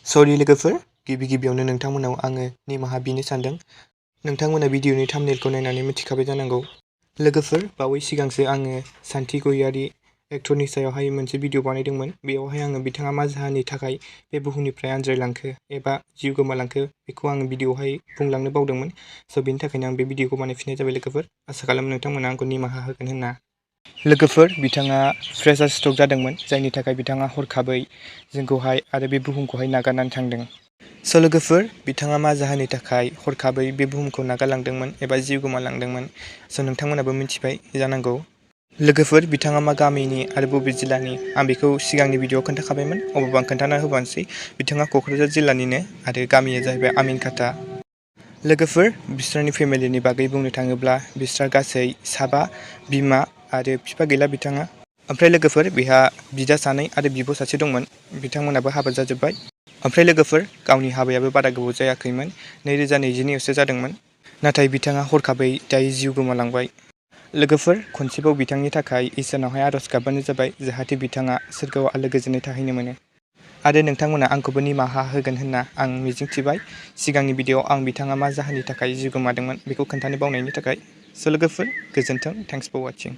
सरि लोगोफोर, गिबियावनो नोंथांमोनाव आङो निमाहा बिनो सानदों। नोंथांमोना भिडिअनि थाम्बनेलखौ नायनानै मिथिखाबाय जानांगौ। लोगोफोर, बावै सिगांसो आङो सान्ति गयारी एक्टरनि सायावहाय मोनसे भिडिअ बानायदोंमोन। बेयावहाय आङो बिथाङा मा जाहोननि थाखाय बे बुहुमनिफ्राय आनज्रायलांखो एबा जिउ गोमालांखो बेखौ आङो भिडिअआवहाय बुंलांनो बावदोंमोन। बेनि थाखायनो आं बे भिडिअखौ बानायफिननाय जाबाय लोगोफोर। आसा खालामो नोंथांमोना आंखौ निमाहा होगोन होनना। लोगोफोर, बिथाङा प्रेसार स्ट्रक जादोंमोन, जायनि थाखाय बिथाङा हरखाबै जोंखौहाय आरो बे बुहुमखौहाय नागारनानै थांदों। लोगोफोर, बिथाङा मा जाहोननि थाखाय हरखाबै बे बुहुमखौ नागारलांदोंमोन एबा जिउ गोमालांदोंमोन, नोंथांमोनाबो मिथिबाय जानांगौ। लोगोफोर, बिथाङा मा गामिनि आरो बबे जिल्लानि आं बेखौ सिगांनि भिडिअआव खोन्थाखाबायमोन, अब्लाबो आं खोन्थाना होबावनोसै। बिथाङा क'क्राझार जिल्लानिनो आरो गामिया जाहैबाय आमिनखाता। लोगोफोर, बिसोरनि फेमिलिनि बागै बुंनो थाङोब्ला बिस्रा गासै 7 बिमा आरो बिफा गैला बिथाङा। ओमफ्राय लोगोफोर, बिहा बिदा 2 आरो बिब' 1 दंमोन। बिथांमोनाबो हाबा जाजोब्बाय। ओमफ्राय लोगोफोर, गावनि हाबायाबो बारा गोबाव जायाखैमोन, 2022 आवसो जादोंमोन। नाथाय बिथाङा हरखाबै दायो जिउ गोमालांबाय। लोगोफोर, खनसेबाव बिथांनि थाखाय इसोरनावहाय आरज गाबबानो जाबाय, जाहाथे बिथाङा सोरगोआव आलो गोजोनै थाहैनो मोनो। आरो नोंथांमोना आंखौबो निमाहा होगोन होनना आं मिजिंथिबाय, सिगांनि भिडिअआव आं बिथाङा मा जाहोननि थाखाय जिउ गोमादोंमोन बेखौ खोन्थानो बावनायनि थाखाय। लोगोफोर, गोजोन्थों। Thanks for वाचिं।